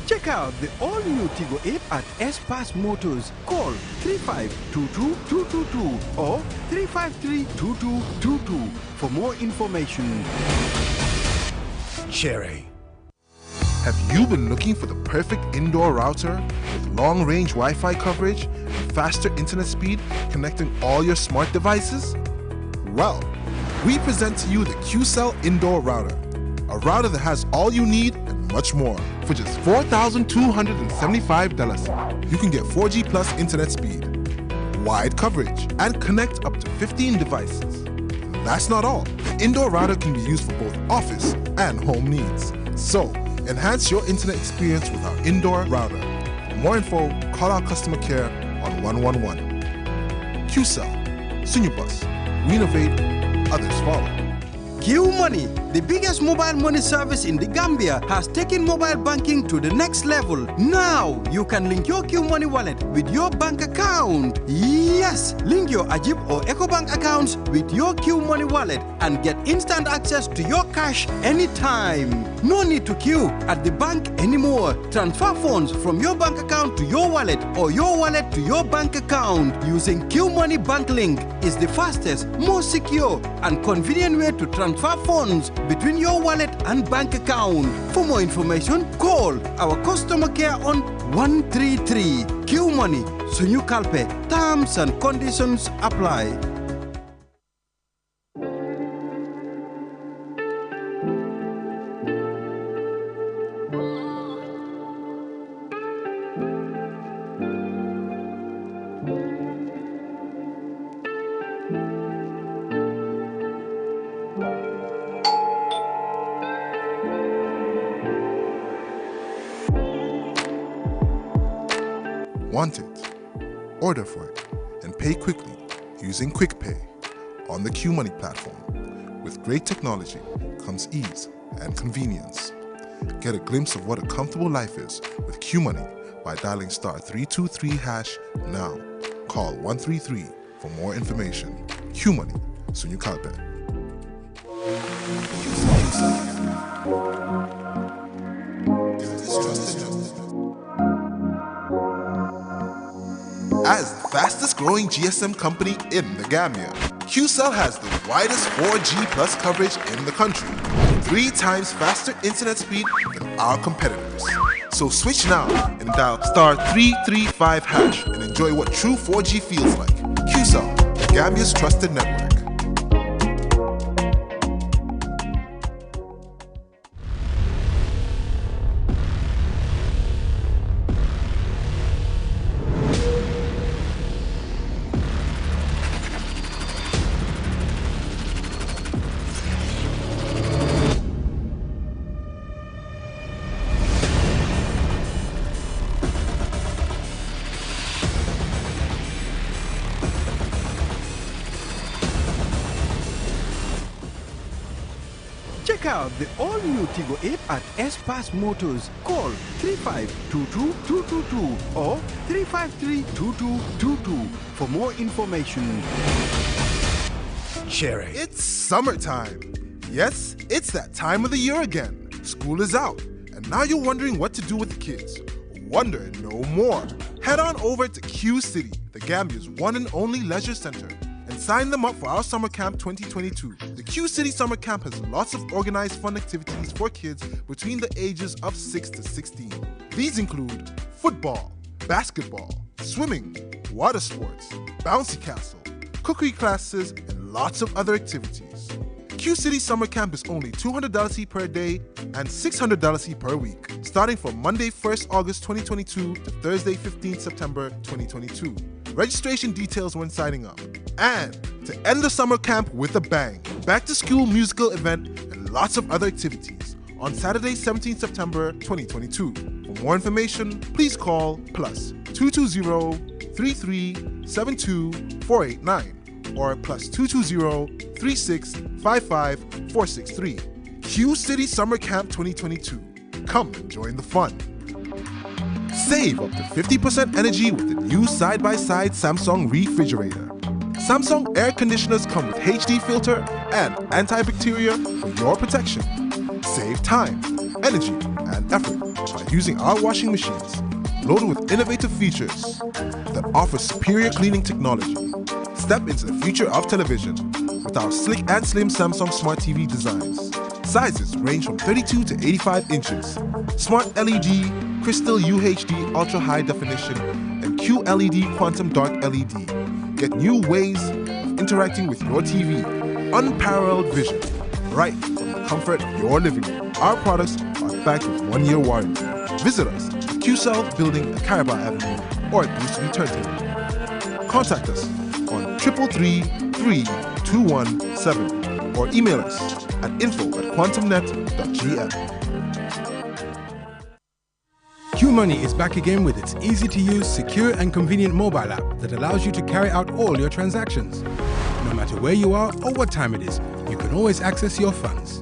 Check out the all-new Tigo 8 at S.O.S Motors. Call 3522-222 or 353-2222 for more information. Cherry. Have you been looking for the perfect indoor router with long-range Wi-Fi coverage and faster internet speed connecting all your smart devices? Well, we present to you the QCell Indoor Router, a router that has all you need and much more. For just $4,275, you can get 4G plus internet speed, wide coverage, and connect up to 15 devices. And that's not all. The indoor router can be used for both office and home needs. So, enhance your internet experience with our indoor router. For more info, call our customer care on 111. QCell, Sunyubus, we innovate, others follow. Q Money, the biggest mobile money service in the Gambia, has taken mobile banking to the next level. Now, you can link your Q Money wallet with your bank account. Yes, link your Ajib or EcoBank accounts with your Q Money wallet and get instant access to your cash anytime. No need to queue at the bank anymore. Transfer funds from your bank account to your wallet or your wallet to your bank account using Q Money Bank Link is the fastest, most secure, and convenient way to transfer funds between your wallet and bank account. For more information, call our customer care on 133. Q Money, Sunyu Kalpe. Terms and conditions apply. Want it? Order for it and pay quickly using Quick Pay on the Q Money platform. With great technology comes ease and convenience. Get a glimpse of what a comfortable life is with Q Money by dialing *323# now. Call 133 for more information. Q Money, Sunyu Kalpe. As the fastest growing GSM company in the Gambia, QCell has the widest 4G plus coverage in the country, 3 times faster internet speed than our competitors. So switch now and dial *335# and enjoy what true 4G feels like. QCell, the Gambia's trusted network. Check out the all-new Tigo 8 at S.O.S Motors. Call 3522-222 or 353-2222 for more information. Sharing. It's summertime. Yes, it's that time of the year again. School is out, and now you're wondering what to do with the kids. Wonder no more. Head on over to Q City, the Gambia's one and only leisure center, and sign them up for our Summer Camp 2022. The Q City Summer Camp has lots of organized fun activities for kids between the ages of 6 to 16. These include football, basketball, swimming, water sports, bouncy castle, cookery classes, and lots of other activities. Q City Summer Camp is only $200 per day and $600 per week, starting from Monday 1st August 2022 to Thursday 15th September 2022. Registration details when signing up. And to end the summer camp with a bang, back to school musical event and lots of other activities on Saturday 17th September 2022. For more information, please call +220-3372-489 or +220-3655-463. Q City Summer Camp 2022. Come and join the fun. Save up to 50% energy with the new side-by-side Samsung refrigerator. Samsung air conditioners come with HD filter and antibacterial for your protection. Save time, energy, and effort by using our washing machines, loaded with innovative features that offer superior cleaning technology. Step into the future of television with our slick and slim Samsung Smart TV designs. Sizes range from 32 to 85 inches. Smart LED, Crystal UHD Ultra High Definition, and QLED Quantum Dark LED. Get new ways of interacting with your TV. Unparalleled vision, right from the comfort of your living room. Our products are backed with 1-year warranty. Visit us at QCell Building at Caraba Avenue or at Boost Turntable. Contact us on 333-3217 or email us at info@quantumnet.gm. QMoney is back again with its easy-to-use, secure and convenient mobile app that allows you to carry out all your transactions. No matter where you are or what time it is, you can always access your funds.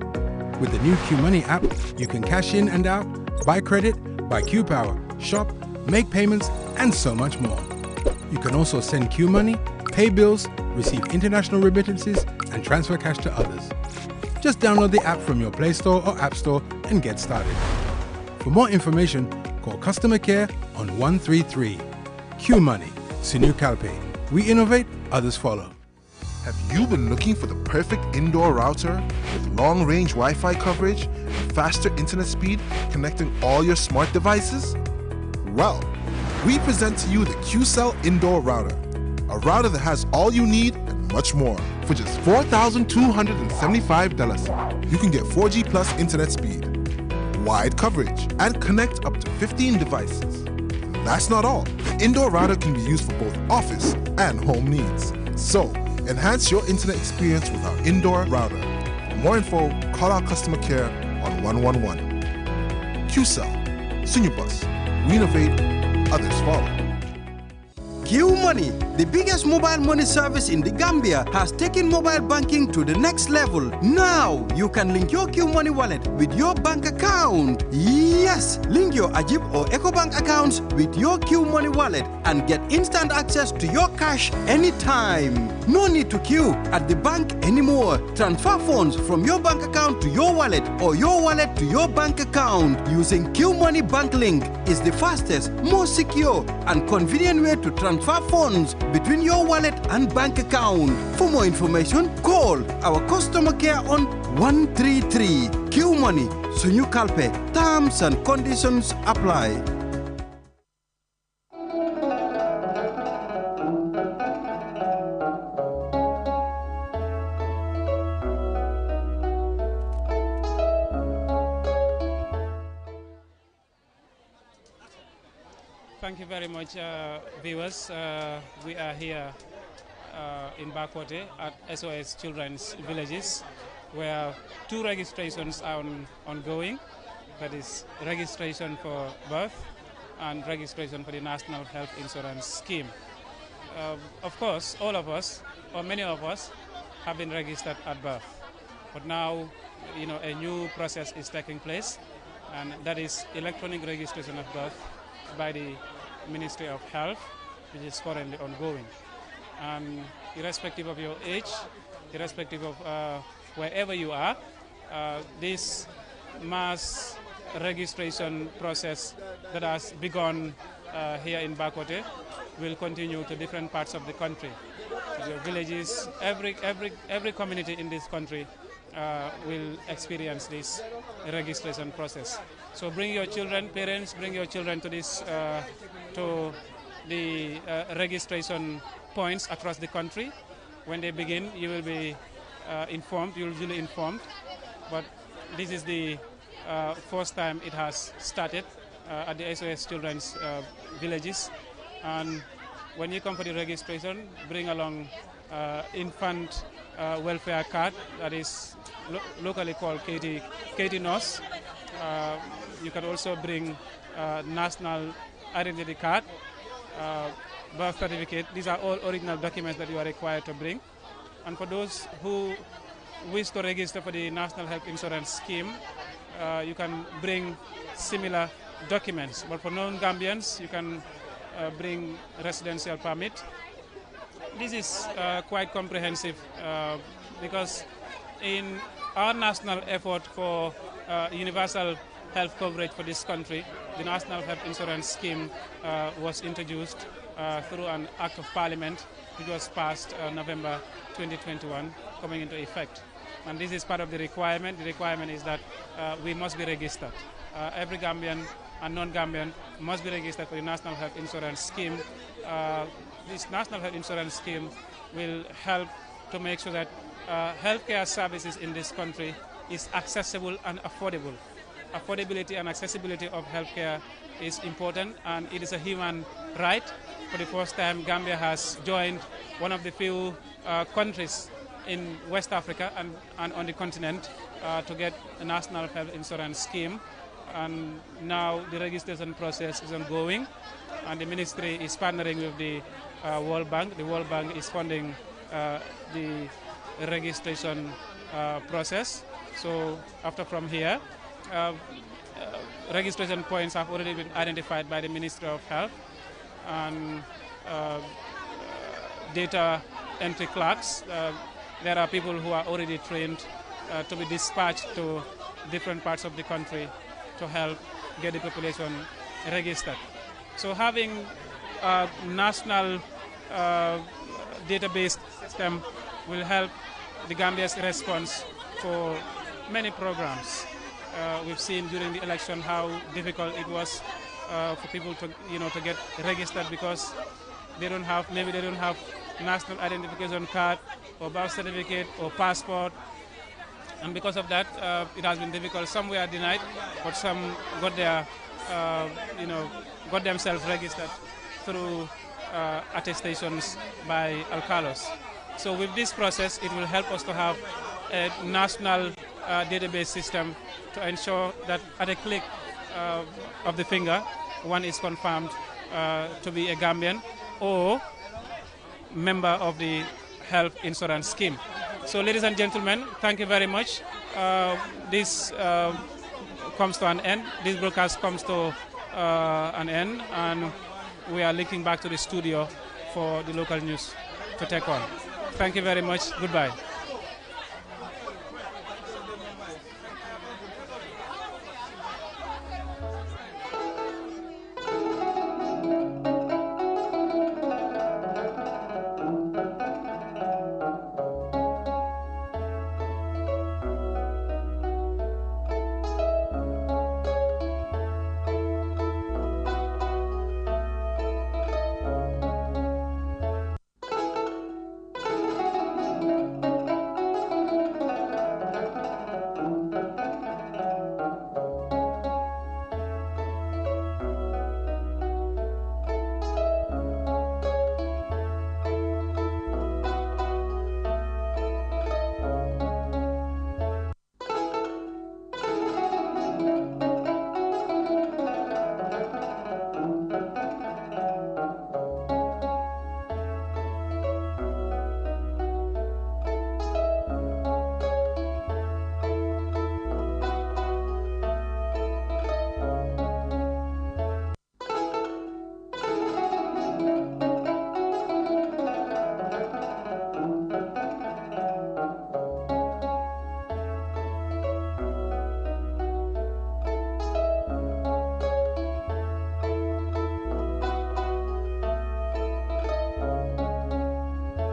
With the new QMoney app, you can cash in and out, buy credit, buy QPower, shop, make payments and so much more. You can also send QMoney, pay bills, receive international remittances and transfer cash to others. Just download the app from your Play Store or App Store and get started. For more information, call customer care on 133. QMoney, Sinu Kalpe. We innovate, others follow. Have you been looking for the perfect indoor router with long-range Wi-Fi coverage and faster internet speed connecting all your smart devices? Well, we present to you the QCell Indoor Router, a router that has all you need and much more. For just $4,275, you can get 4G plus internet speed, wide coverage, and connect up to 15 devices. And that's not all. The indoor router can be used for both office and home needs. So, enhance your internet experience with our indoor router. For more info, call our customer care on 111. QCell, Sunubus. We innovate, others follow. QMoney, the biggest mobile money service in the Gambia, has taken mobile banking to the next level. Now, you can link your QMoney wallet with your bank account. Yes, link your Ajib or EcoBank accounts with your QMoney wallet and get instant access to your cash anytime. No need to queue at the bank anymore. Transfer funds from your bank account to your wallet or your wallet to your bank account using QMoney Bank Link is the fastest, most secure and convenient way to transfer funds between your wallet and bank account. For more information, call our customer care on 133. QMoney, Sunu Kalpe. Terms and conditions apply. Thank you very much, viewers. We are here in Bakoteh at S.O.S Children's Villages, where two registrations are ongoing. That is registration for birth and registration for the National Health Insurance Scheme. Of course, all of us, or many of us, have been registered at birth. But now, a new process is taking place, and that is electronic registration of birth by the Ministry of Health, which is currently ongoing. And irrespective of your age, irrespective of wherever you are, this mass registration process that has begun here in Bakoteh will continue to different parts of the country. The villages, every community in this country will experience this registration process. So bring your children, parents, bring your children to this, to the registration points across the country. When they begin, you will be informed, you will be informed. But this is the first time it has started at the S.O.S Children's Villages. And when you come for the registration, bring along infant welfare card, that is locally called Katie NOS. You can also bring national identity card, birth certificate. These are all original documents that you are required to bring. And for those who wish to register for the National Health Insurance Scheme, you can bring similar documents. But for non-Gambians, you can bring residential permit. This is quite comprehensive because in our national effort for universal health coverage for this country, the National Health Insurance Scheme was introduced through an Act of Parliament which was passed November 2021, coming into effect. And this is part of the requirement. The requirement is that we must be registered. Every Gambian and non-Gambian must be registered for the National Health Insurance Scheme. This National Health Insurance Scheme will help to make sure that healthcare services in this country is accessible and affordable. Affordability and accessibility of healthcare is important, and it is a human right. For the first time, Gambia has joined one of the few countries in West Africa and on the continent to get a national health insurance scheme. And now the registration process is ongoing, and the ministry is partnering with the World Bank. The World Bank is funding the registration process. So after from here, registration points have already been identified by the Ministry of Health, and data entry clerks. There are people who are already trained to be dispatched to different parts of the country to help get the population registered. So having a national database system will help the Gambia's response for many programs. We've seen during the election how difficult it was for people to, to get registered because they don't have national identification card or birth certificate or passport, and because of that, it has been difficult. Some were denied, but some got their, got themselves registered through attestations by alcalos. So with this process, it will help us to have a national database system to ensure that at a click of the finger, one is confirmed to be a Gambian or member of the health insurance scheme. So ladies and gentlemen, thank you very much. This comes to an end. This broadcast comes to an end, and we are linking back to the studio for the local news to take on. Thank you very much. Goodbye.